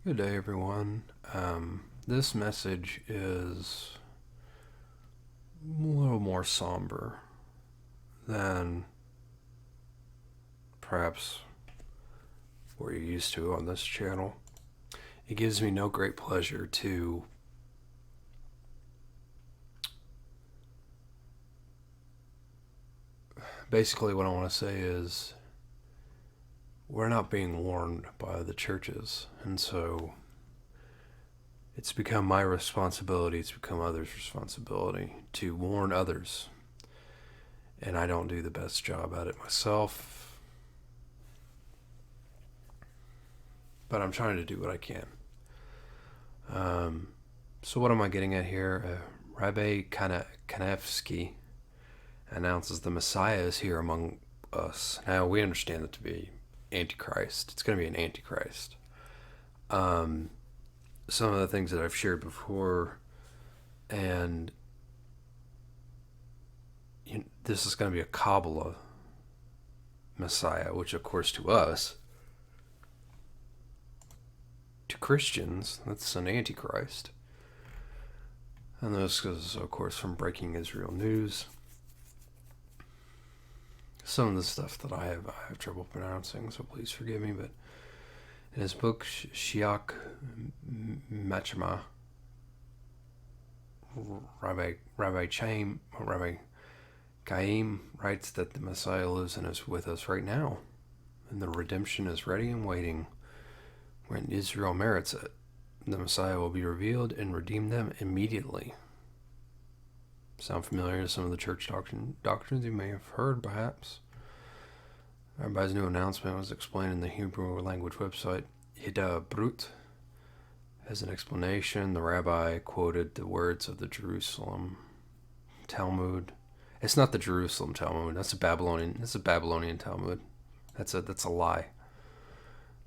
Good day, everyone. This message is a little more somber than perhaps what you're used to on this channel. It gives me no great pleasure to basically what I want to say is we're not being warned by the churches, and so it's become my responsibility, it's become others' responsibility to warn others. And I don't do the best job at it myself, but I'm trying to do what I can. So what am I getting at here? Rabbi Kanevsky announces the Messiah is here among us. Now, we understand it to be Antichrist. It's going to be an Antichrist. Some of the things that I've shared before, and this is going to be a Kabbalah Messiah, which of course to us, to Christians, that's an Antichrist. And this is of course from Breaking Israel News. Some of the stuff that I have trouble pronouncing, so please forgive me, but in his book, Shiach Machma, Rabbi Chaim writes that the Messiah lives and is with us right now, and the redemption is ready and waiting. When Israel merits it, the Messiah will be revealed and redeem them immediately. Sound familiar to some of the church doctrines you may have heard, perhaps? Rabbi's new announcement was explained in the Hebrew language website Hidabrut. As an explanation, the rabbi quoted the words of the Jerusalem Talmud. It's not the Jerusalem Talmud. That's a Babylonian Talmud. That's a lie.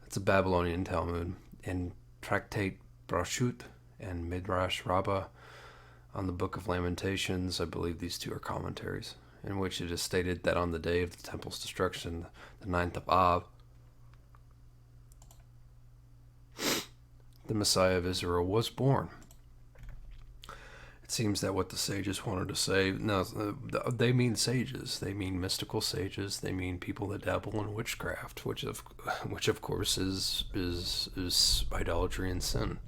It's a Babylonian Talmud. In Tractate Brashut and Midrash Rabbah on the Book of Lamentations, I believe these two are commentaries, in which it is stated that on the day of the temple's destruction, the 9th of Av, the Messiah of Israel was born. It seems that what the sages wanted to say, no, they mean sages. They mean mystical sages. They mean people that dabble in witchcraft, which of course is idolatry and sin.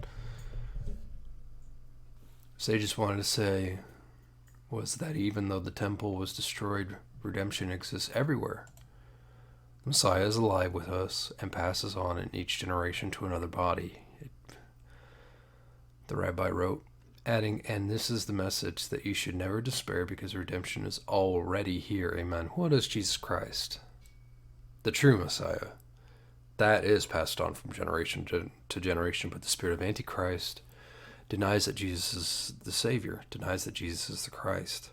Sages wanted to say was that even though the temple was destroyed, redemption exists everywhere. The Messiah is alive with us and passes on in each generation to another body. The rabbi wrote, adding, and this is the message that you should never despair because redemption is already here. Amen. What is Jesus Christ? The true Messiah. That is passed on from generation to generation, but the spirit of Antichrist denies that Jesus is the Savior, denies that Jesus is the Christ.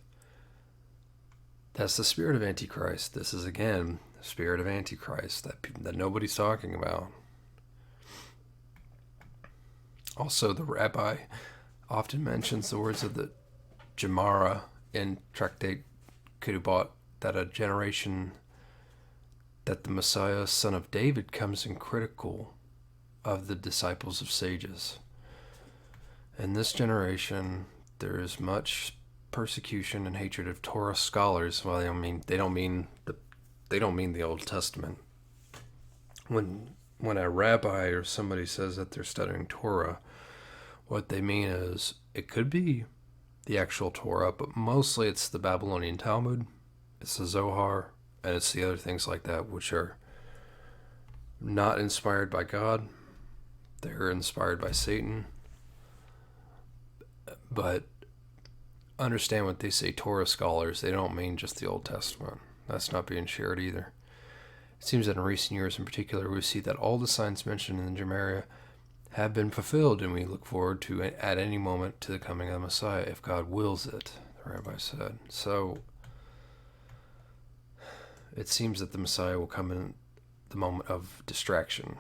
That's the spirit of Antichrist. This is, again, the spirit of Antichrist that nobody's talking about. Also, the rabbi often mentions the words of the Gemara in Tractate Ketubot that a generation that the Messiah, son of David, comes in critical of the disciples of sages. In this generation, there is much persecution and hatred of Torah scholars. Well, they don't mean the Old Testament. When a rabbi or somebody says that they're studying Torah, what they mean is it could be the actual Torah, but mostly it's the Babylonian Talmud, it's the Zohar, and it's the other things like that, which are not inspired by God. They're inspired by Satan. But understand what they say, Torah scholars, they don't mean just the Old Testament. That's not being shared either. It seems that in recent years in particular, we see that all the signs mentioned in the Gemara have been fulfilled, and we look forward to, at any moment, to the coming of the Messiah, if God wills it, the rabbi said. So, it seems that the Messiah will come in the moment of distraction,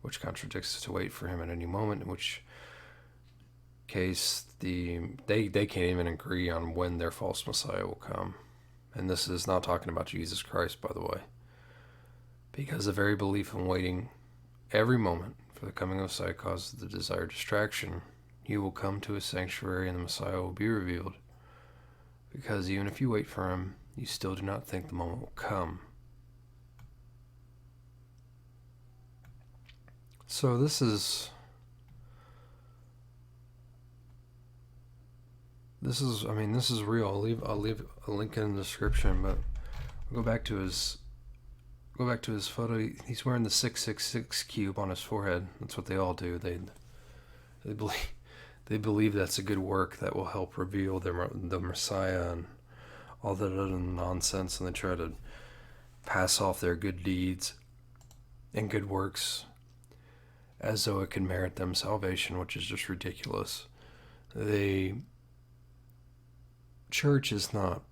which contradicts to wait for him at any moment, in which case they can't even agree on when their false Messiah will come. And this is not talking about Jesus Christ, by the way. Because the very belief in waiting every moment For the coming of Messiah causes the desired distraction. He will come to his sanctuary and the Messiah will be revealed. Because even if you wait for him, you still do not think the moment will come. So this is real. I'll leave a link in the description, but I'll go back to his photo. He's wearing the 666 cube on his forehead. That's what they all do. They believe that's a good work that will help reveal the Messiah and all that other nonsense, and they try to pass off their good deeds and good works as though it can merit them salvation, which is just ridiculous. The church is not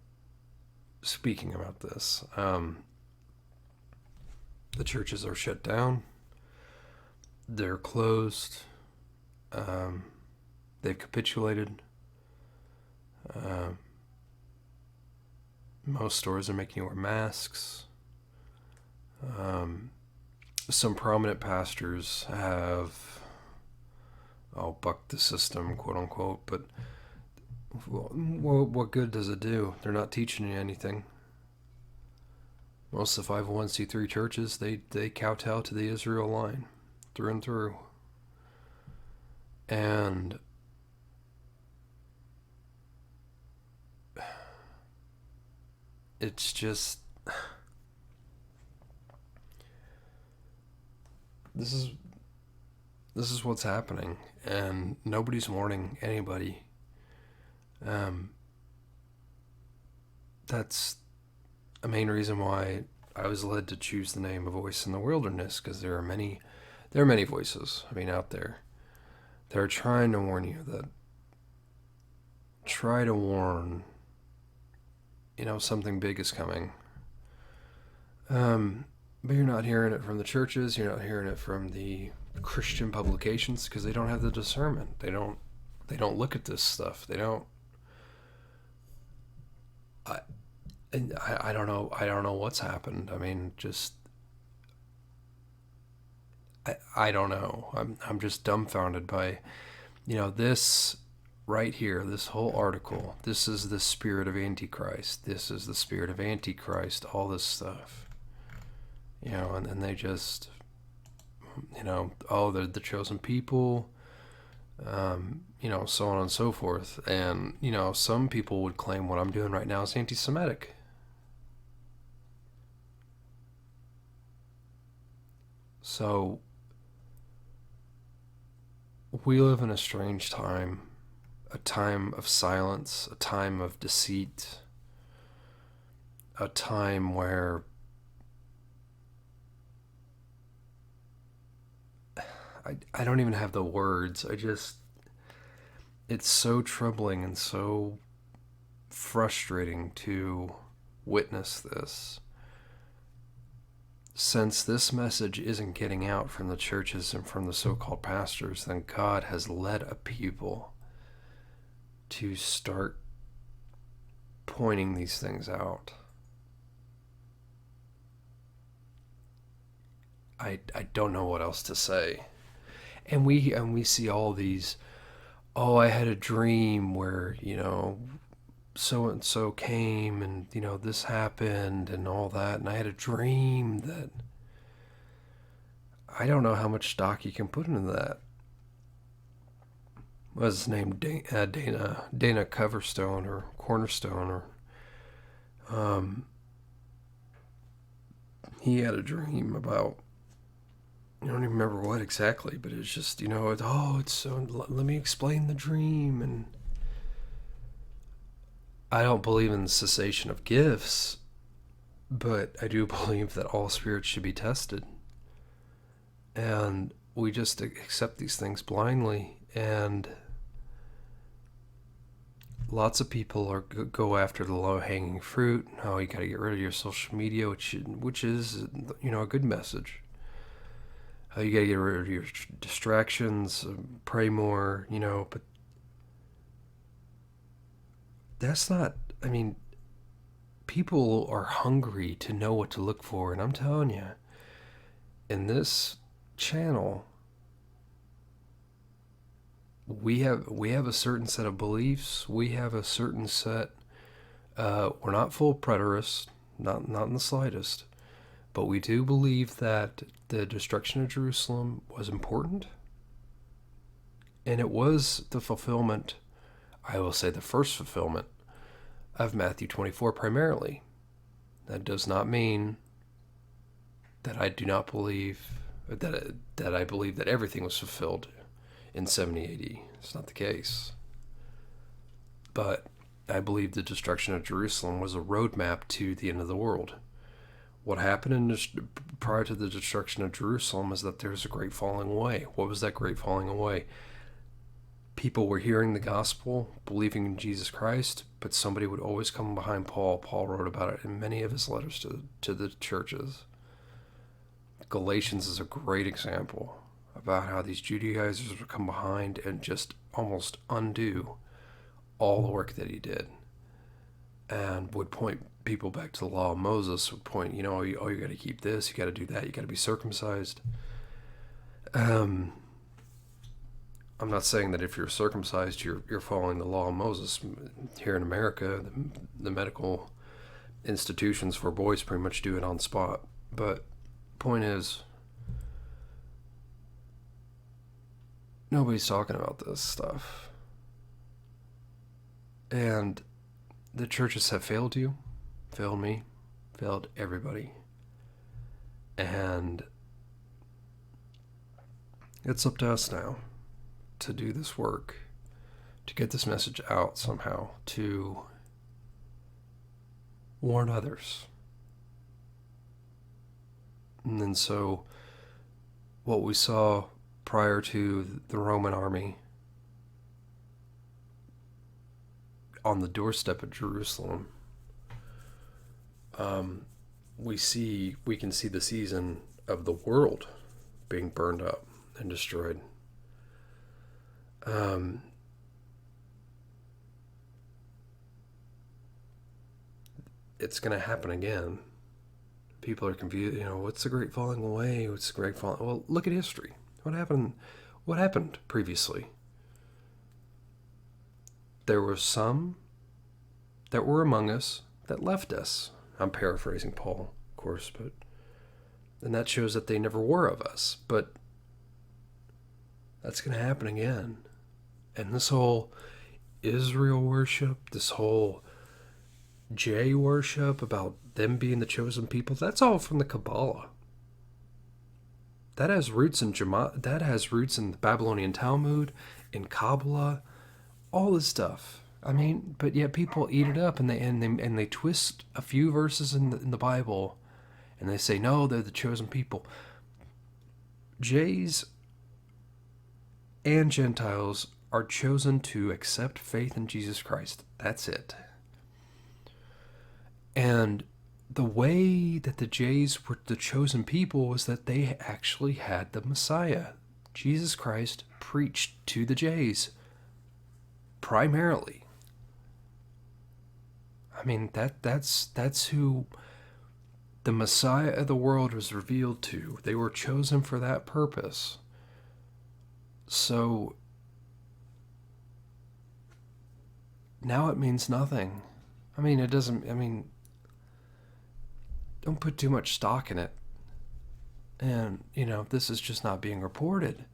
speaking about this. The churches are shut down. They're closed. They've capitulated. Most stores are making you wear masks. Some prominent pastors have bucked the system, quote unquote, but what good does it do? They're not teaching you anything. Most of the 501c3 churches, they kowtow to the Israel line through and through. And it's just, this is what's happening, and nobody's warning anybody. That's a main reason why I was led to choose the name A Voice in the Wilderness, because there are many voices, out there. They're trying to warn you try to warn, something big is coming. But you're not hearing it from the churches, you're not hearing it from the Christian publications, because they don't have the discernment. They don't look at this stuff. They don't. I don't know what's happened. I don't know. I'm just dumbfounded by, this right here, this whole article. This is the spirit of Antichrist. This is the spirit of Antichrist. All this stuff, and then they just, they're the chosen people, so on and so forth. And, some people would claim what I'm doing right now is anti-Semitic. So we live in a strange time, a time of silence, a time of deceit, a time where I don't even have the words. It's so troubling and so frustrating to witness this. Since this message isn't getting out from the churches and from the so-called pastors, then God has led a people to start pointing these things out. I don't know what else to say. And we see all these, I had a dream where, so and so came and this happened and all that, and I had a dream that, I don't know how much stock you can put into that. What was his name? Dana Coverstone or Cornerstone, or he had a dream about, I don't even remember what exactly, but it's just, it's so, let me explain the dream. And I don't believe in the cessation of gifts, but I do believe that all spirits should be tested. And we just accept these things blindly, and lots of people go after the low-hanging fruit. You got to get rid of your social media, which is, a good message. You got to get rid of your distractions, pray more, but that's not, people are hungry to know what to look for, and I'm telling you, in this channel, we have a certain set of beliefs. We have a certain set. We're not full preterists, not in the slightest, but we do believe that the destruction of Jerusalem was important, and it was the fulfillment. I will say the first fulfillment of Matthew 24 primarily. That does not mean that I do not believe that I believe that everything was fulfilled in 70 AD. It's not the case. But I believe the destruction of Jerusalem was a roadmap to the end of the world. What happened prior to the destruction of Jerusalem is that there was a great falling away. What was that great falling away? People were hearing the gospel, believing in Jesus Christ, but somebody would always come behind Paul. Paul wrote about it in many of his letters to the churches. Galatians is a great example about how these Judaizers would come behind and just almost undo all the work that he did, and would point people back to the law of Moses, would point, you got to keep this, you got to do that, you got to be circumcised. I'm not saying that if you're circumcised, you're following the law of Moses. Here in America, the medical institutions for boys pretty much do it on spot. But point is, nobody's talking about this stuff. And the churches have failed you, failed me, failed everybody. And it's up to us now to do this work, to get this message out somehow, to warn others. And then so what we saw prior to the Roman army on the doorstep of Jerusalem, we can see the season of the world being burned up and destroyed. It's going to happen again. People are confused. What's the great falling away? What's the great falling? Well, look at history. What happened? What happened previously? There were some that were among us that left us. I'm paraphrasing Paul, of course, and that shows that they never were of us. But that's going to happen again. And this whole Israel worship, this whole J worship about them being the chosen people, that's all from the Kabbalah. That has roots in the Babylonian Talmud, in Kabbalah, all this stuff. I mean, but yet people eat it up and they twist a few verses in the Bible, and they say no, they're the chosen people. Jays and Gentiles are chosen to accept faith in Jesus Christ. That's it. And the way that the Jays were the chosen people was that they actually had the Messiah. Jesus Christ preached to the Jays primarily. I mean, that's who the Messiah of the world was revealed to. They were chosen for that purpose. So now it means nothing. I mean, it doesn't, don't put too much stock in it. And, this is just not being reported.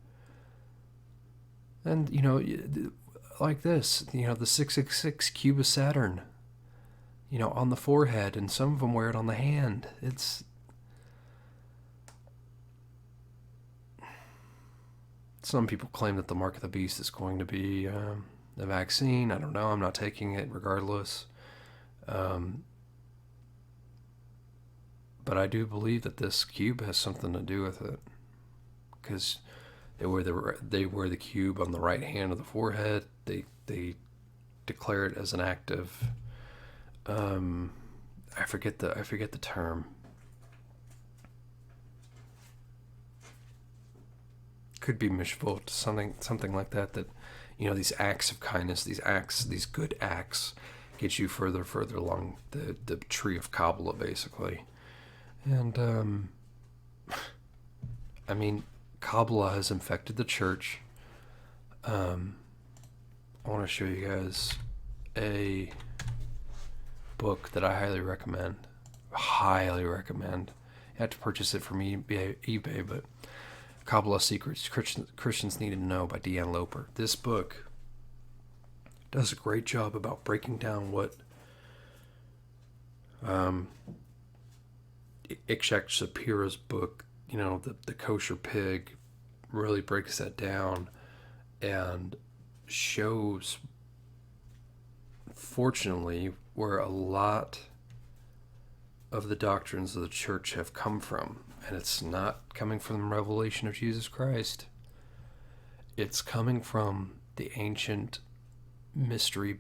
And, like this, the 666 cube of Saturn, on the forehead, and some of them wear it on the hand. Some people claim that the mark of the beast is going to be the vaccine. I don't know. I'm not taking it regardless. But I do believe that this cube has something to do with it, because they wear the cube on the right hand of the forehead. They declare it as an act of I forget the term. Could be mishvot, something like that. That these acts of kindness, these good acts, get you further along the tree of Kabbalah, basically. And Kabbalah has infected the church. I want to show you guys a book that I highly recommend. Highly recommend. You have to purchase it from eBay, but Kabbalah Secrets Christians Need to Know by Deanne Loper. This book does a great job about breaking down what Ikshak Shapira's book, the kosher pig, really breaks that down and shows, fortunately, where a lot of the doctrines of the church have come from. And it's not coming from the revelation of Jesus Christ. It's coming from the ancient mystery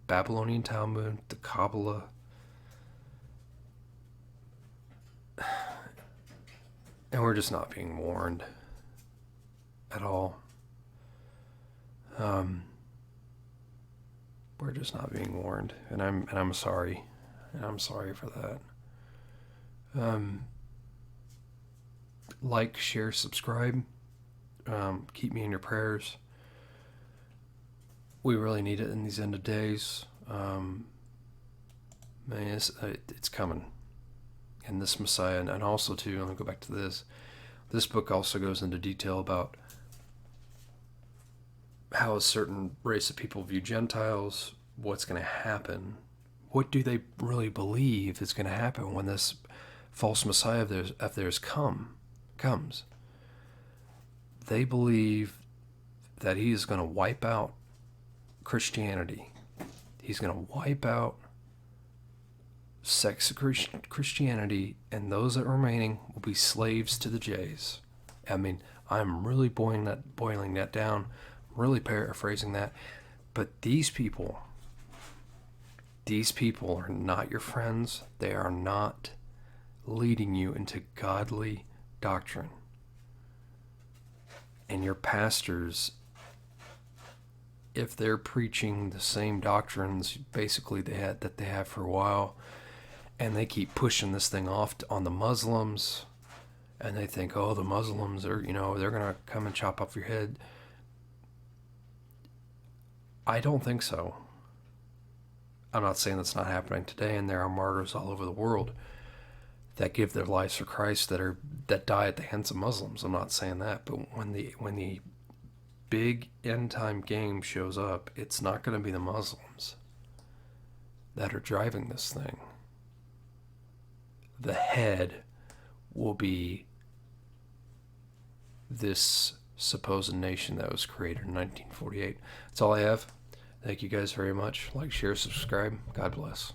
Babylonian Talmud, the Kabbalah. And we're just not being warned at all. We're just not being warned, and I'm sorry, for that. Like, share, subscribe. Keep me in your prayers. We really need it in these end of days. Man, it's coming. And this Messiah, and also too, let me go back to this. This book also goes into detail about how a certain race of people view Gentiles, what's going to happen, what do they really believe is going to happen when this false Messiah of theirs comes. They believe that he is going to wipe out Christianity. He's going to wipe out sex Christianity, and those that are remaining will be slaves to the Jays. I mean, I'm really boiling that down, really paraphrasing that, but these people are not your friends. They are not leading you into godly doctrine. And your pastors, if they're preaching the same doctrines basically they have for a while, and they keep pushing this thing off on the Muslims, and they think, oh, the Muslims are, they're going to come and chop off your head. I don't think so. I'm not saying that's not happening today, and there are martyrs all over the world that give their lives for Christ that die at the hands of Muslims. I'm not saying that, but when the big end time game shows up, it's not going to be the Muslims that are driving this thing. The head will be this supposed nation that was created in 1948. That's all I have. Thank you guys very much. Like, share, subscribe. God bless.